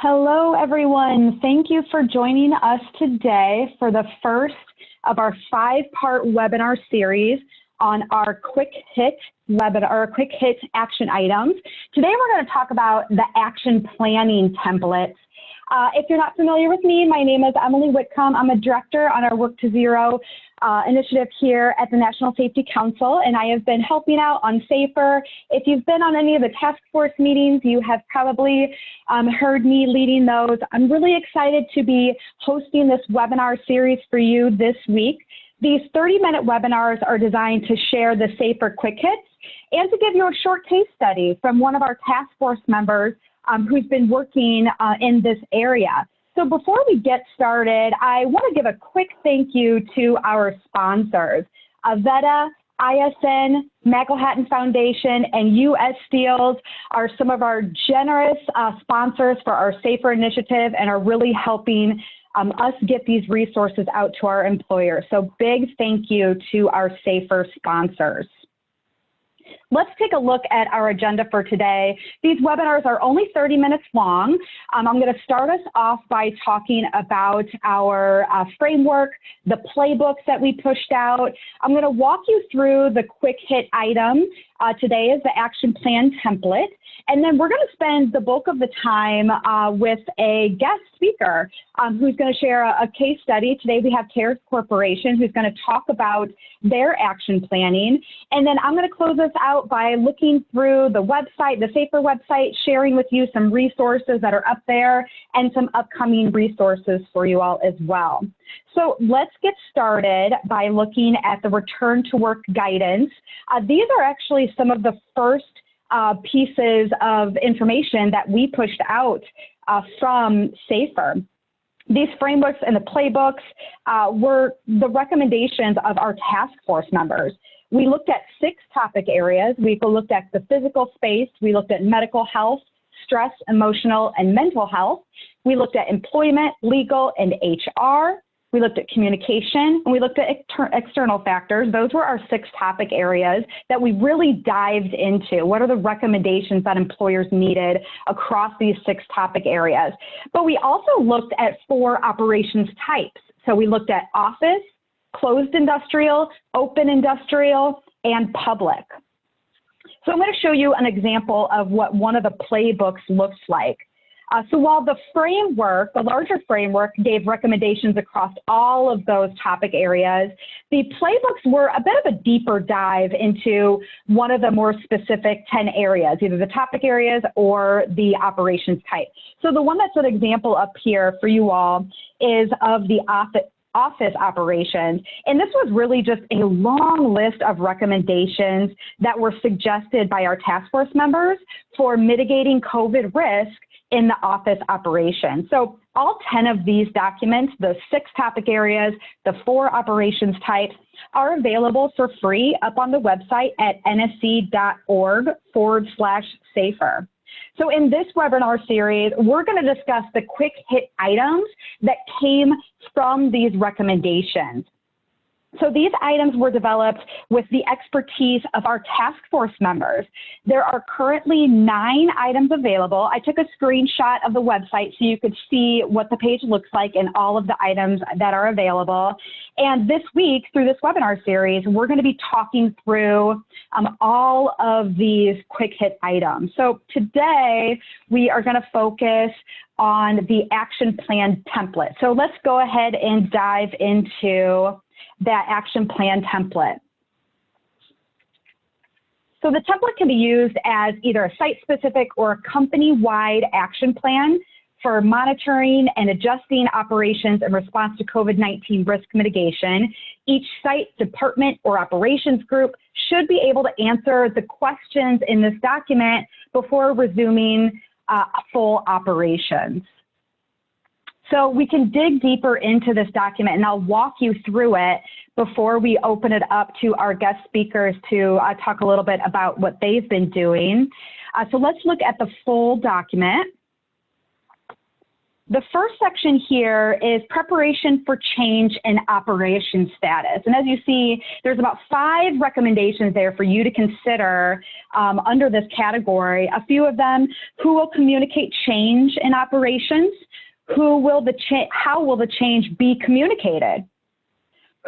Hello, everyone. Thank you for joining us today for the first of our 5-part webinar series on our quick hit webinar, or quick hit action items. Today, we're going to talk about the action planning templates. If you're not familiar with me, my name is Emily Whitcomb. I'm a director on our Work to Zero initiative here at the National Safety Council, and I have been helping out on SAFER. If you've been on any of the task force meetings, you have probably heard me leading those. I'm really excited to be hosting this webinar series for you this week. These 30-minute webinars are designed to share the SAFER quick hits and to give you a short case study from one of our task force members who's been working in this area. So before we get started, I want to give a quick thank you to our sponsors. Avetta, ISN, McElhatton Foundation, and US Steels are some of our generous sponsors for our SAFER initiative and are really helping us get these resources out to our employers. So big thank you to our SAFER sponsors. Let's take a look at our agenda for today. These webinars are only 30 minutes long. I'm going to start us off by talking about our framework, the playbooks that we pushed out. I'm going to walk you through the quick hit item. Today is the action plan template. And then we're going to spend the bulk of the time with a guest speaker who's going to share a case study. Today we have CARES Corporation, who's going to talk about their action planning. And then I'm going to close us out by looking through the website, the SAFER website, sharing with you some resources that are up there and some upcoming resources for you all as well. So let's get started by looking at the return to work guidance. These are actually some of the first pieces of information that we pushed out from SAFER. These frameworks and the playbooks were the recommendations of our task force members. We looked at 6 topic areas. We looked at the physical space. We looked at medical health, stress, emotional, and mental health. We looked at employment, legal, and HR. We looked at communication, and we looked at external factors. Those were our 6 topic areas that we really dived into. What are the recommendations that employers needed across these 6 topic areas? But we also looked at 4 operations types. So we looked at office, closed industrial, open industrial, and public. So I'm going to show you an example of what one of the playbooks looks like. So while the framework, the larger framework, gave recommendations across all of those topic areas, the playbooks were a bit of a deeper dive into one of the more specific 10 areas, either the topic areas or the operations type. So the one that's an example up here for you all is of the office operations. And this was really just a long list of recommendations that were suggested by our task force members for mitigating COVID risk in the office operation. So all 10 of these documents, the 6 topic areas, the 4 operations types, are available for free up on the website at nsc.org/SAFER. So in this webinar series, we're going to discuss the quick hit items that came from these recommendations. So these items were developed with the expertise of our task force members. There are currently 9 items available. I took a screenshot of the website so you could see what the page looks like and all of the items that are available. And this week, through this webinar series, we're going to be talking through all of these quick hit items. So today, we are going to focus on the action plan template. So let's go ahead and dive into that action plan template. So the template can be used as either a site-specific or a company-wide action plan for monitoring and adjusting operations in response to COVID-19 risk mitigation. Each site, department, or operations group should be able to answer the questions in this document before resuming full operations. So we can dig deeper into this document, and I'll walk you through it before we open it up to our guest speakers to talk a little bit about what they've been doing. So let's look at the full document. The first section here is preparation for change in operation status. And as you see, there's about 5 recommendations there for you to consider under this category. A few of them: who will communicate change in operations? How will the change be communicated?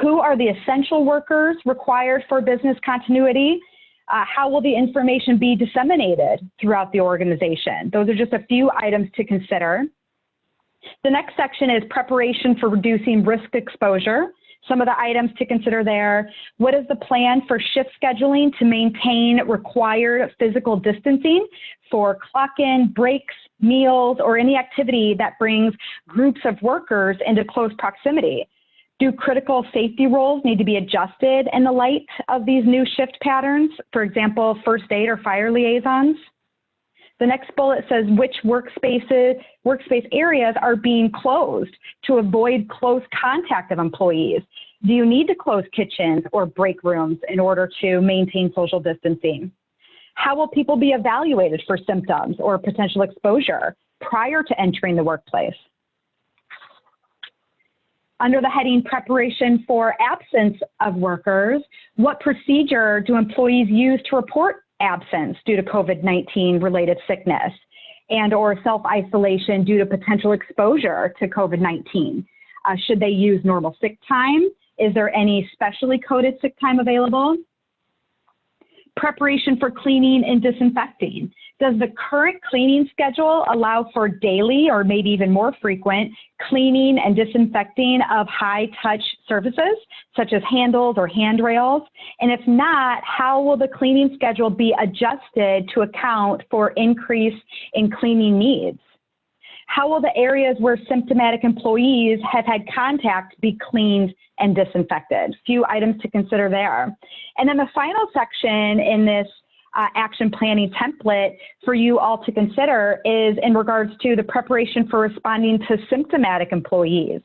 Who are the essential workers required for business continuity? How will the information be disseminated throughout the organization? Those are just a few items to consider. The next section is preparation for reducing risk exposure. Some of the items to consider there: what is the plan for shift scheduling to maintain required physical distancing for clock-in, breaks, meals, or any activity that brings groups of workers into close proximity? Do critical safety roles need to be adjusted in the light of these new shift patterns? For example, first aid or fire liaisons? The next bullet says which workspace areas are being closed to avoid close contact of employees. Do you need to close kitchens or break rooms in order to maintain social distancing? How will people be evaluated for symptoms or potential exposure prior to entering the workplace? Under the heading preparation for absence of workers, what procedure do employees use to report absence due to COVID-19 related sickness and or self-isolation due to potential exposure to COVID-19? Should they use normal sick time? Is there any specially coded sick time available? Preparation for cleaning and disinfecting. Does the current cleaning schedule allow for daily or maybe even more frequent cleaning and disinfecting of high-touch surfaces, such as handles or handrails? And if not, how will the cleaning schedule be adjusted to account for increase in cleaning needs? How will the areas where symptomatic employees have had contact be cleaned and disinfected? Few items to consider there. And then the final section in this action planning template for you all to consider is in regards to the preparation for responding to symptomatic employees.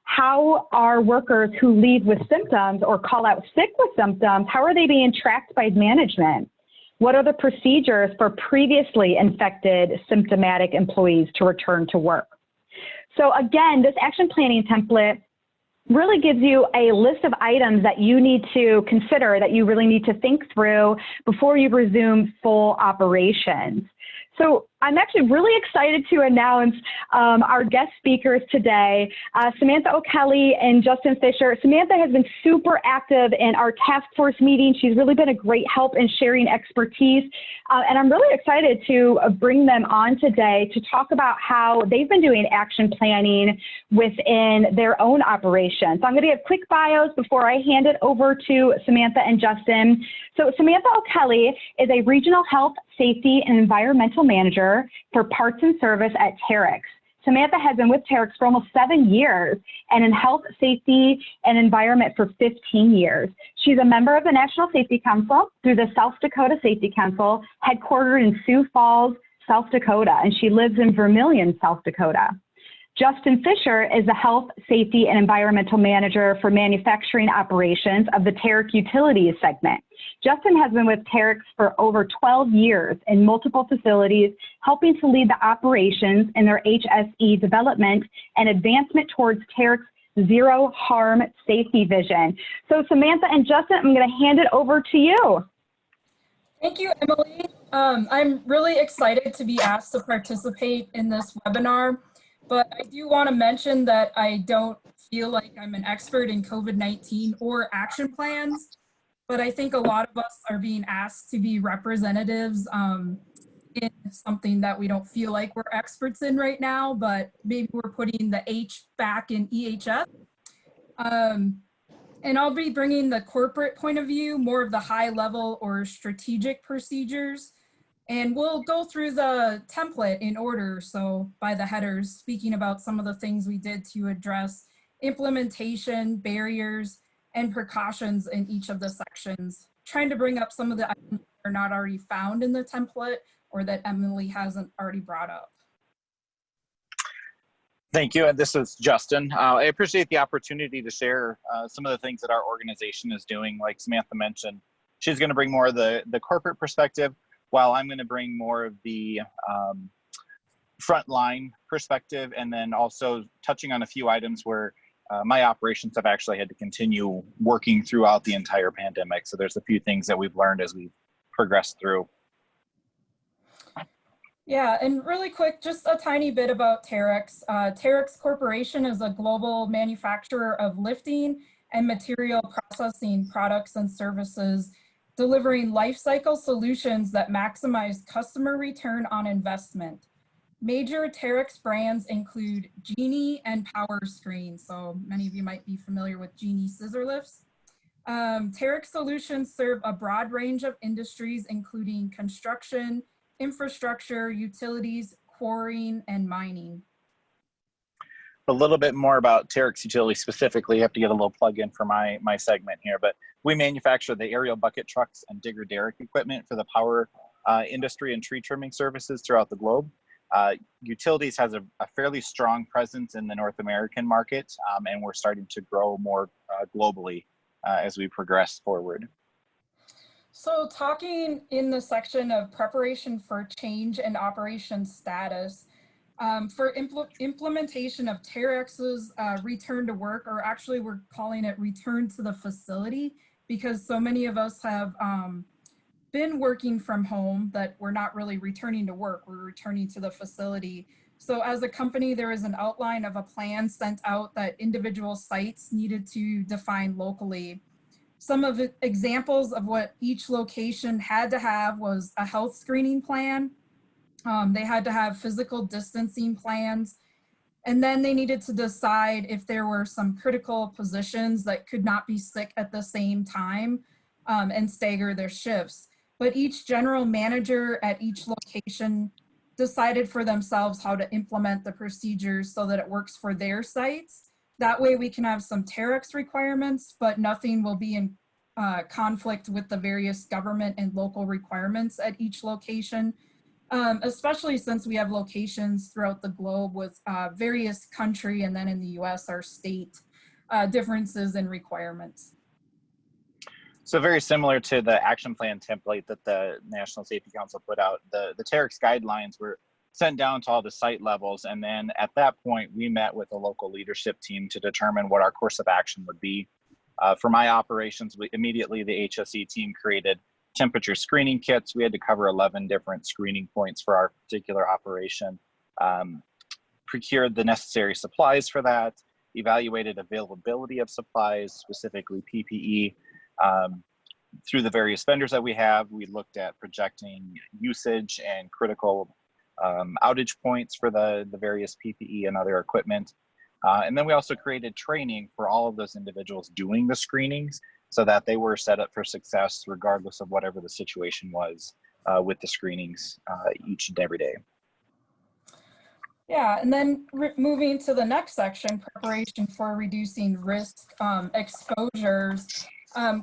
How are workers who leave with symptoms or call out sick with symptoms, how are they being tracked by management? What are the procedures for previously infected symptomatic employees to return to work? So again, this action planning template really gives you a list of items that you need to consider, that you really need to think through before you resume full operations. So I'm actually really excited to announce our guest speakers today, Samantha O'Kelly and Justin Fisher. Samantha has been super active in our task force meeting. She's really been a great help in sharing expertise. And I'm really excited to bring them on today to talk about how they've been doing action planning within their own operations. So I'm going to give quick bios before I hand it over to Samantha and Justin. So Samantha O'Kelly is a regional health, safety, and environmental manager for parts and service at Terex. Samantha has been with Terex for almost 7 years and in health, safety, and environment for 15 years. She's a member of the National Safety Council through the South Dakota Safety Council, headquartered in Sioux Falls, South Dakota, and she lives in Vermillion, South Dakota. Justin Fisher is the Health, Safety, and Environmental Manager for Manufacturing Operations of the Terex Utilities segment. Justin has been with Terex for over 12 years in multiple facilities, helping to lead the operations in their HSE development and advancement towards Terex zero harm safety vision. So Samantha and Justin, I'm going to hand it over to you. Thank you, Emily. I'm really excited to be asked to participate in this webinar. But I do want to mention that I don't feel like I'm an expert in COVID-19 or action plans, but I think a lot of us are being asked to be representatives in something that we don't feel like we're experts in right now, but maybe we're putting the H back in EHS. And I'll be bringing the corporate point of view, more of the high level or strategic procedures. And we'll go through the template in order, so by the headers, speaking about some of the things we did to address implementation, barriers, and precautions in each of the sections, trying to bring up some of the items that are not already found in the template or that Emily hasn't already brought up. Thank you, and this is Justin. I appreciate the opportunity to share some of the things that our organization is doing. Like Samantha mentioned, she's going to bring more of the corporate perspective, while I'm going to bring more of the frontline perspective, and then also touching on a few items where my operations have actually had to continue working throughout the entire pandemic. So there's a few things that we've learned as we've progressed through. Yeah, and really quick, just a tiny bit about Terex. Terex Corporation is a global manufacturer of lifting and material processing products and services, delivering life cycle solutions that maximize customer return on investment. Major Terex brands include Genie and Power Screen. So many of you might be familiar with Genie scissor lifts. Terex solutions serve a broad range of industries, including construction, infrastructure, utilities, quarrying, and mining. A little bit more about Terex Utility specifically. I have to get a little plug in for my segment here, but we manufacture the aerial bucket trucks and digger derrick equipment for the power industry and tree trimming services throughout the globe. Utilities has a fairly strong presence in the North American market, and we're starting to grow more globally as we progress forward. So talking in the section of preparation for change and operation status, for implementation of Terex's return to work, or actually we're calling it return to the facility, because so many of us have been working from home that we're not really returning to work, we're returning to the facility. So as a company, there is an outline of a plan sent out that individual sites needed to define locally. Some of the examples of what each location had to have was a health screening plan. They had to have physical distancing plans. And then they needed to decide if there were some critical positions that could not be sick at the same time and stagger their shifts. But each general manager at each location decided for themselves how to implement the procedures so that it works for their sites. That way we can have some Terex requirements, but nothing will be in conflict with the various government and local requirements at each location, especially since we have locations throughout the globe with various country, and then in the US, our state differences in requirements. So very similar to the action plan template that the National Safety Council put out, the Terex guidelines were sent down to all the site levels. And then at that point, we met with a local leadership team to determine what our course of action would be. For my operations, immediately the HSE team created temperature screening kits. We had to cover 11 different screening points for our particular operation. Procured the necessary supplies for that, evaluated availability of supplies, specifically PPE. Through the various vendors that we have, we looked at projecting usage and critical outage points for the various PPE and other equipment. And then we also created training for all of those individuals doing the screenings so that they were set up for success regardless of whatever the situation was with the screenings each and every day. Yeah, and then moving to the next section, preparation for reducing risk exposures.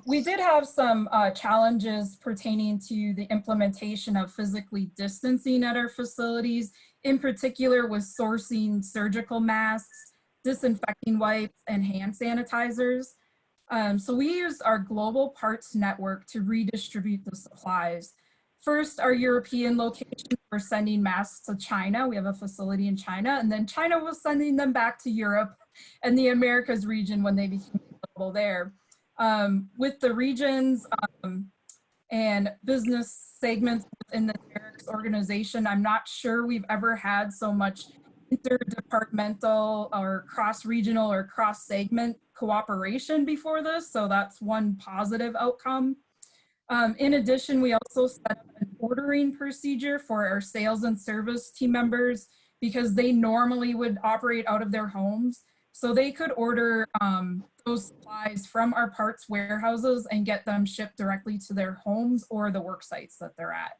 We did have some challenges pertaining to the implementation of physically distancing at our facilities, in particular with sourcing surgical masks, disinfecting wipes, and hand sanitizers. So we used our global parts network to redistribute the supplies. First, our European locations were sending masks to China. We have a facility in China, and then China was sending them back to Europe and the Americas region when they became available there. With the regions and business segments within the Terex organization, I'm not sure we've ever had so much interdepartmental or cross-regional or cross-segment cooperation before this, so that's one positive outcome. In addition, we also set up an ordering procedure for our sales and service team members because they normally would operate out of their homes. So they could order those supplies from our parts warehouses and get them shipped directly to their homes or the work sites that they're at.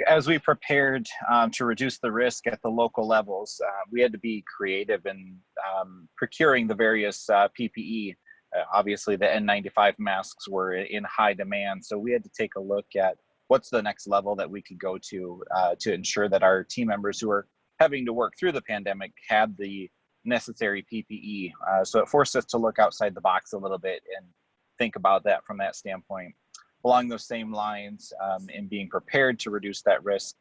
As we prepared to reduce the risk at the local levels, we had to be creative in procuring the various PPE. Obviously, the N95 masks were in high demand, so we had to take a look at what's the next level that we could go to ensure that our team members who are having to work through the pandemic had the necessary PPE. So it forced us to look outside the box a little bit and think about that from that standpoint. Along those same lines, in being prepared to reduce that risk,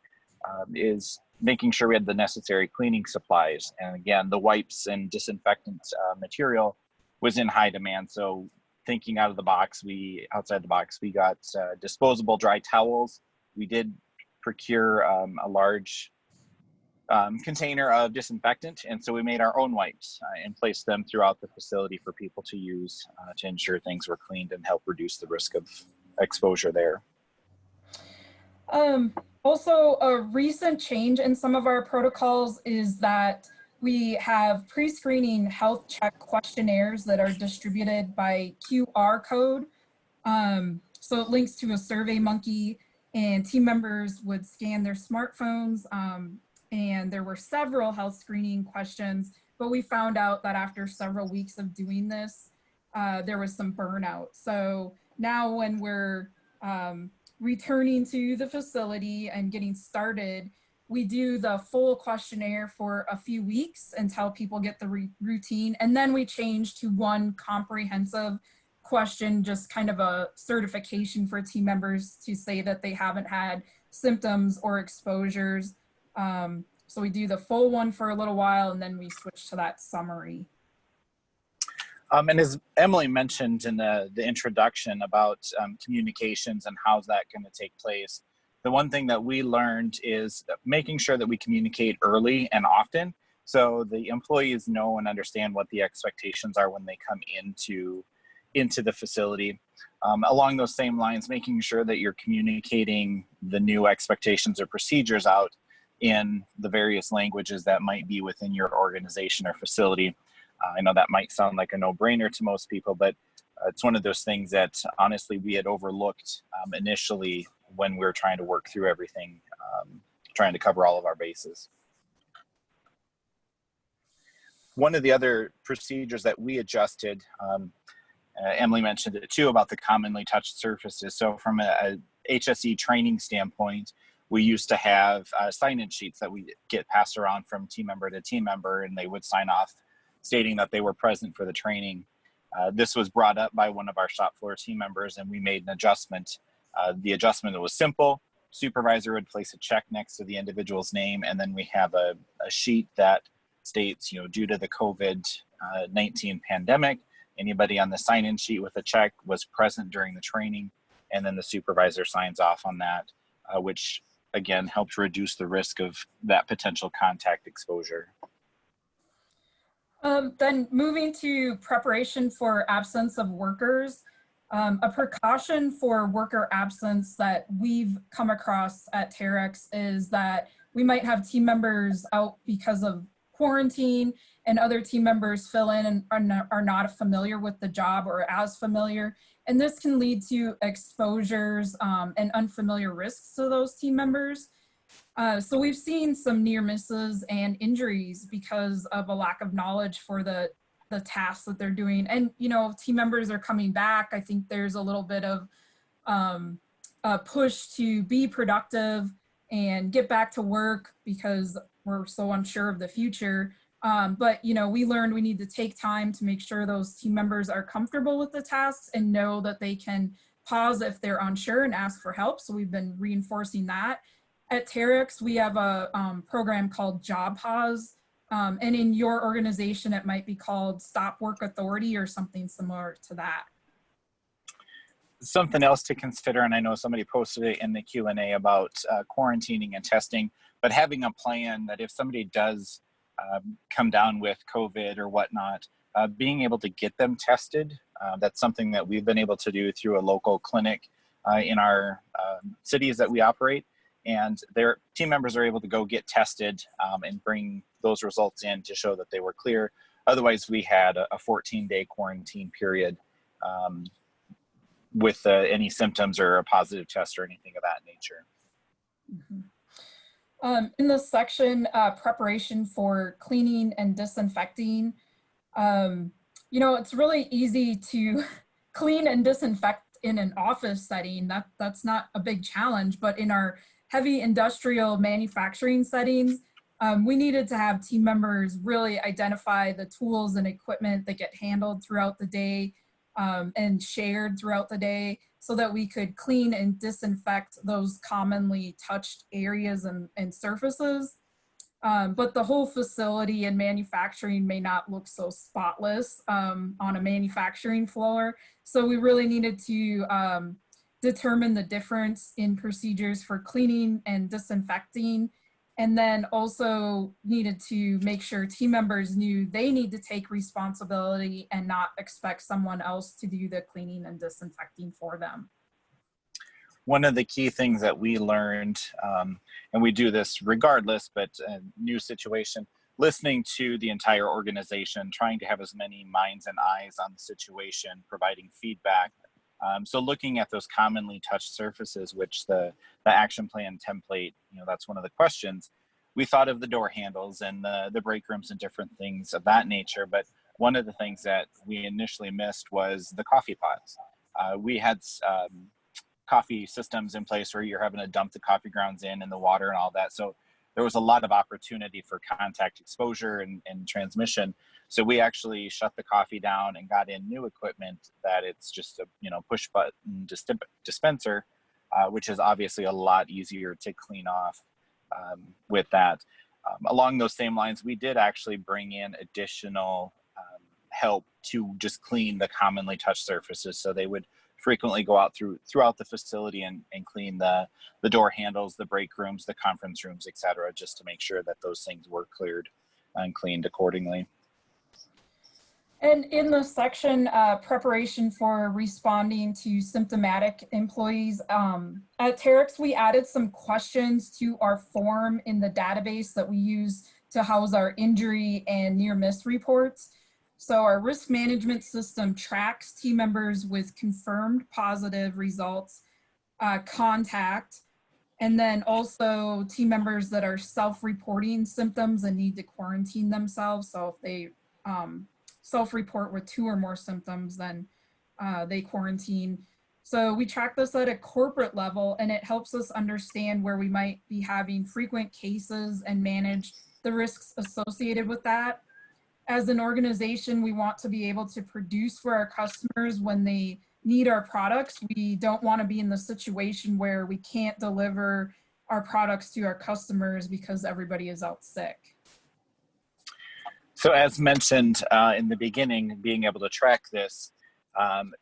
is making sure we had the necessary cleaning supplies. And again, the wipes and disinfectant material was in high demand. So thinking outside the box, we got disposable dry towels. We did procure a large container of disinfectant. And so we made our own wipes and placed them throughout the facility for people to use to ensure things were cleaned and help reduce the risk of exposure there. Also, a recent change in some of our protocols is that we have pre-screening health check questionnaires that are distributed by QR code. So it links to a Survey Monkey, and team members would scan their smartphones, and there were several health screening questions, but we found out that after several weeks of doing this, there was some burnout. So now when we're returning to the facility and getting started, we do the full questionnaire for a few weeks until people get the routine. And then we change to one comprehensive question, just kind of a certification for team members to say that they haven't had symptoms or exposures. So we do the full one for a little while, and then we switch to that summary. And as Emily mentioned in the introduction about communications and how's that going to take place, the one thing that we learned is making sure that we communicate early and often so the employees know and understand what the expectations are when they come into the facility. Along those same lines, making sure that you're communicating the new expectations or procedures out in the various languages that might be within your organization or facility. I know that might sound like a no-brainer to most people, but it's one of those things that honestly we had overlooked initially when we were trying to work through everything, trying to cover all of our bases. One of the other procedures that we adjusted, Emily mentioned it too, about the commonly touched surfaces. So from a HSE training standpoint, we used to have sign-in sheets that we get passed around from team member to team member, and they would sign off stating that they were present for the training. This was brought up by one of our shop floor team members, and we made an adjustment. The adjustment was simple. Supervisor would place a check next to the individual's name, and then we have a sheet that states, due to the COVID-19 pandemic, anybody on the sign-in sheet with a check was present during the training, and then the supervisor signs off on that, which again helps reduce the risk of that potential contact exposure. Then moving to preparation for absence of workers, a precaution for worker absence that we've come across at Terex is that we might have team members out because of quarantine and other team members fill in and are not familiar with the job or as familiar. And this can lead to exposures and unfamiliar risks to those team members. So we've seen some near misses and injuries because of a lack of knowledge for the tasks that they're doing. And, team members are coming back. I think there's a little bit of a push to be productive and get back to work because we're so unsure of the future. But, we learned we need to take time to make sure those team members are comfortable with the tasks and know that they can pause if they're unsure and ask for help. So we've been reinforcing that. At Terex, we have a program called Job Pause, and in your organization, it might be called Stop Work Authority or something similar to that. Something else to consider, and I know somebody posted it in the Q&A about quarantining and testing, but having a plan that if somebody does come down with COVID or whatnot, being able to get them tested. That's something that we've been able to do through a local clinic in our cities that we operate. And their team members are able to go get tested and bring those results in to show that they were clear. Otherwise, we had a 14-day quarantine period with any symptoms or a positive test or anything of that nature. Mm-hmm. In this section, preparation for cleaning and disinfecting, it's really easy to clean and disinfect in an office setting. That's not a big challenge, but in our heavy industrial manufacturing settings, we needed to have team members really identify the tools and equipment that get handled throughout the day and shared throughout the day so that we could clean and disinfect those commonly touched areas and surfaces. but the whole facility and manufacturing may not look so spotless on a manufacturing floor. So we really needed to determine the difference in procedures for cleaning and disinfecting, and then also needed to make sure team members knew they need to take responsibility and not expect someone else to do the cleaning and disinfecting for them. One of the key things that we learned, and we do this regardless, but a new situation, listening to the entire organization, trying to have as many minds and eyes on the situation, providing feedback. So looking at those commonly touched surfaces, which the action plan template, that's one of the questions. We thought of the door handles and the break rooms and different things of that nature. But one of the things that we initially missed was the coffee pots. We had coffee systems in place where you're having to dump the coffee grounds in and the water and all that. So there was a lot of opportunity for contact exposure and transmission. So we actually shut the coffee down and got in new equipment that it's just a push button dispenser, which is obviously a lot easier to clean off with that. Along those same lines, we did actually bring in additional help to just clean the commonly touched surfaces. So they would frequently go out throughout the facility and clean the door handles, the break rooms, the conference rooms, etc., just to make sure that those things were cleared and cleaned accordingly. And in the section, preparation for responding to symptomatic employees, at Terex, we added some questions to our form in the database that we use to house our injury and near miss reports. So our risk management system tracks team members with confirmed positive results, contact, and then also team members that are self-reporting symptoms and need to quarantine themselves. So if they self-report with 2 or more symptoms, then they quarantine. So we track this at a corporate level, and it helps us understand where we might be having frequent cases and manage the risks associated with that. As an organization, we want to be able to produce for our customers when they need our products. We don't want to be in the situation where we can't deliver our products to our customers because everybody is out sick. So as mentioned in the beginning, being able to track this,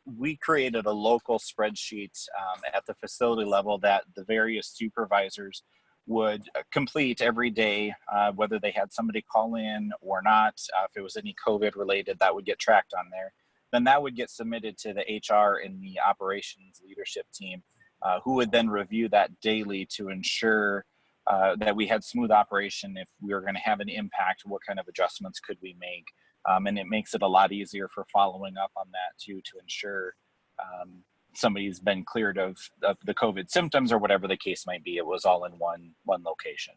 we created a local spreadsheet at the facility level that the various supervisors would complete every day, whether they had somebody call in or not. If it was any COVID related, that would get tracked on there. Then that would get submitted to the HR and the operations leadership team, who would then review that daily to ensure that we had smooth operation. If we were going to have an impact, what kind of adjustments could we make? And it makes it a lot easier for following up on that too, to ensure somebody's been cleared of the COVID symptoms or whatever the case might be. It was all in one location.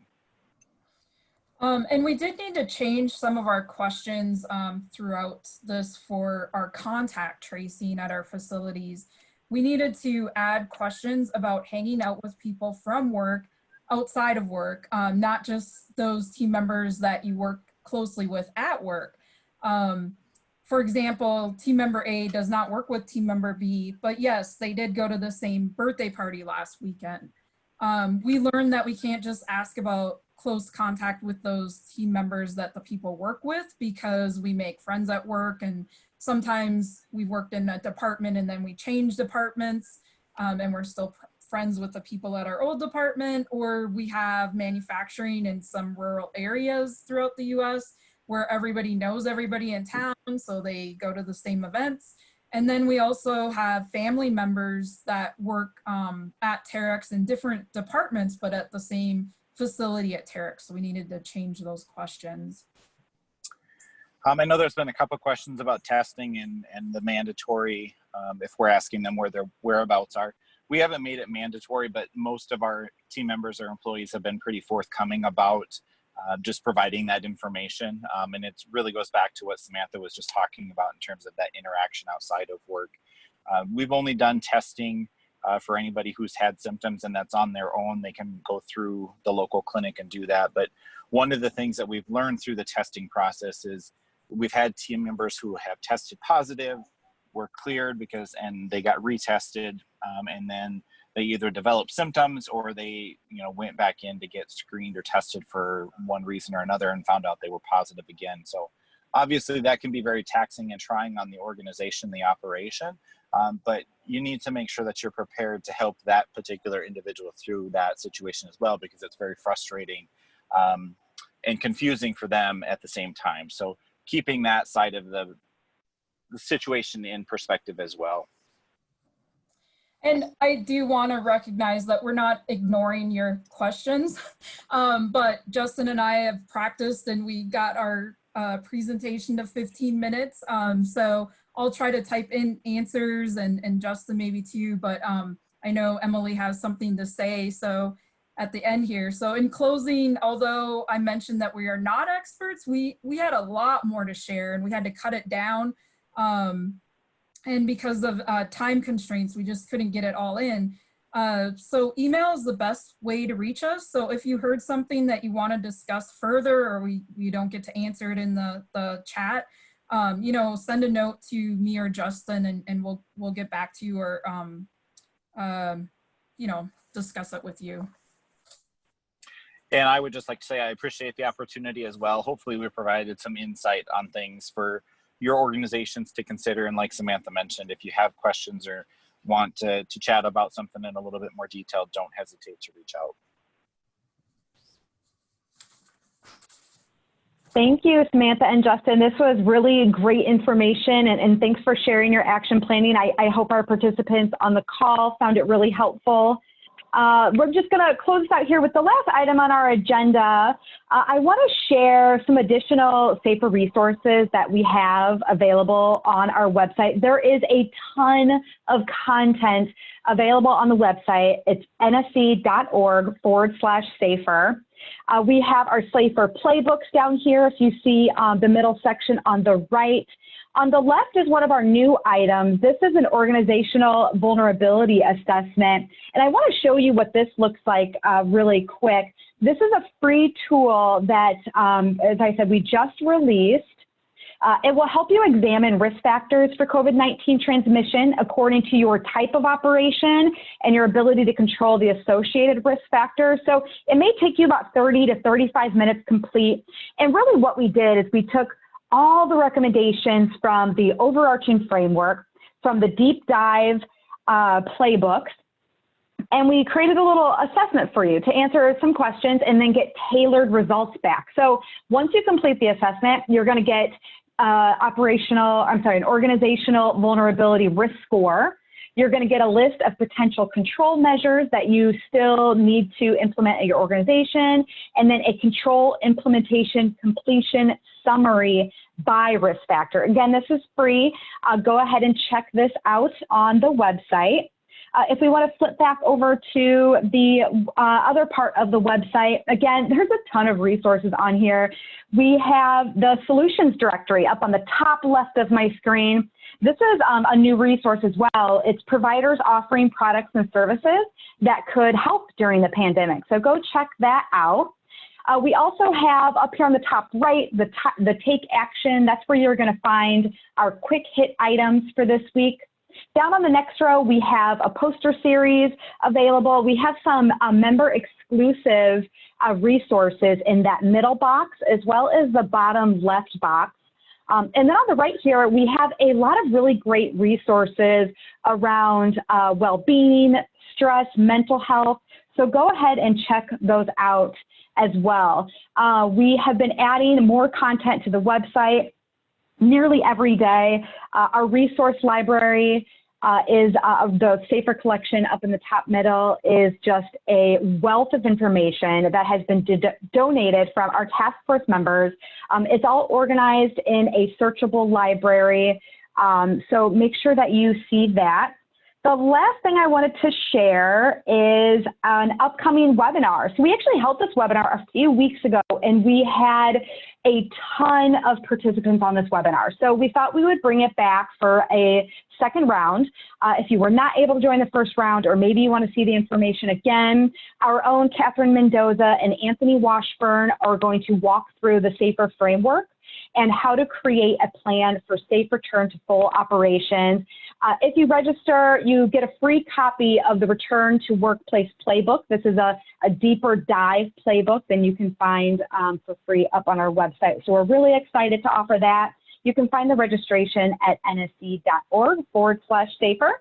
And we did need to change some of our questions throughout this for our contact tracing at our facilities. We needed to add questions about hanging out with people from work, outside of work, not just those team members that you work closely with at work. For example, team member A does not work with team member B, but yes, they did go to the same birthday party last weekend. We learned that we can't just ask about close contact with those team members that the people work with, because we make friends at work, and sometimes we've worked in a department and then we change departments, and we're still friends with the people at our old department, or we have manufacturing in some rural areas throughout the US where everybody knows everybody in town, so they go to the same events. And then we also have family members that work at Terex in different departments, but at the same facility at Terex. So we needed to change those questions. I know there's been a couple questions about testing and the mandatory, if we're asking them where their whereabouts are. We haven't made it mandatory, but most of our team members or employees have been pretty forthcoming about just providing that information. And it really goes back to what Samantha was just talking about in terms of that interaction outside of work. We've only done testing for anybody who's had symptoms, and that's on their own. They can go through the local clinic and do that. But one of the things that we've learned through the testing process is we've had team members who have tested positive, were cleared and they got retested, and then they either developed symptoms or they, went back in to get screened or tested for one reason or another and found out they were positive again. So obviously that can be very taxing and trying on the organization, the operation, but you need to make sure that you're prepared to help that particular individual through that situation as well, because it's very frustrating and confusing for them at the same time. So keeping that side of the situation in perspective as well. And I do want to recognize that we're not ignoring your questions, but Justin and I have practiced and we got our presentation to 15 minutes. So I'll try to type in answers and Justin maybe too, but I know Emily has something to say. So at the end here. So in closing, although I mentioned that we are not experts, we had a lot more to share and we had to cut it down. And because of time constraints, we just couldn't get it all in. So email is the best way to reach us. So if you heard something that you want to discuss further or we don't get to answer it in the chat, send a note to me or Justin and we'll get back to you or, discuss it with you. And I would just like to say I appreciate the opportunity as well. Hopefully we provided some insight on things for your organizations to consider. And like Samantha mentioned, if you have questions or want to chat about something in a little bit more detail, don't hesitate to reach out. Thank you, Samantha and Justin. This was really great information, and thanks for sharing your action planning. I hope our participants on the call found it really helpful. We're just going to close out here with the last item on our agenda. I want to share some additional safer resources that we have available on our website. There is a ton of content available on the website. It's nsc.org/safer. We have our safer playbooks down here. If you see the middle section on the right. On the left is one of our new items. This is an organizational vulnerability assessment. And I want to show you what this looks like really quick. This is a free tool that, as I said, we just released. It will help you examine risk factors for COVID-19 transmission according to your type of operation and your ability to control the associated risk factors. So it may take you about 30 to 35 minutes complete. And really what we did is we took all the recommendations from the overarching framework, from the deep dive playbooks, and we created a little assessment for you to answer some questions and then get tailored results back. So once you complete the assessment, you're going to get an organizational vulnerability risk score. You're going to get a list of potential control measures that you still need to implement at your organization, and then a control implementation completion summary by risk factor. Again, this is free. Go ahead and check this out on the website. If we want to flip back over to the other part of the website, again, there's a ton of resources on here. We have the solutions directory up on the top left of my screen. This is a new resource as well. It's providers offering products and services that could help during the pandemic. So go check that out. We also have up here on the top right, the take action. That's where you're going to find our quick hit items for this week. Down on the next row, we have a poster series available. We have some member exclusive resources in that middle box, as well as the bottom left box. And then on the right here, we have a lot of really great resources around well-being, stress, mental health. So go ahead and check those out as well. We have been adding more content to the website nearly every day. Our resource library is the Safer collection up in the top middle is just a wealth of information that has been donated from our task force members. It's all organized in a searchable library, so make sure that you see that. The last thing I wanted to share is an upcoming webinar. So we actually held this webinar a few weeks ago, and we had a ton of participants on this webinar. So we thought we would bring it back for a second round. If you were not able to join the first round, or maybe you want to see the information again, our own Catherine Mendoza and Anthony Washburn are going to walk through the SAFER framework and how to create a plan for safe return to full operations. If you register, you get a free copy of the Return to Workplace Playbook. This is a deeper dive playbook than you can find for free up on our website. So we're really excited to offer that. You can find the registration at nsc.org/safer.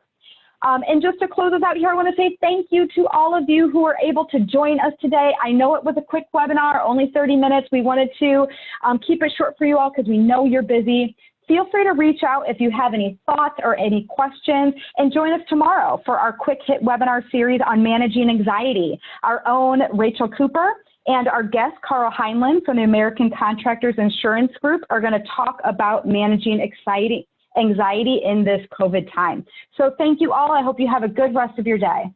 And just to close us out here, I want to say thank you to all of you who were able to join us today. I know it was a quick webinar, only 30 minutes. We wanted to keep it short for you all because we know you're busy. Feel free to reach out if you have any thoughts or any questions, and join us tomorrow for our quick hit webinar series on managing anxiety. Our own Rachel Cooper and our guest, Carl Heinlein from the American Contractors Insurance Group, are going to talk about managing anxiety in this COVID time. So thank you all. I hope you have a good rest of your day.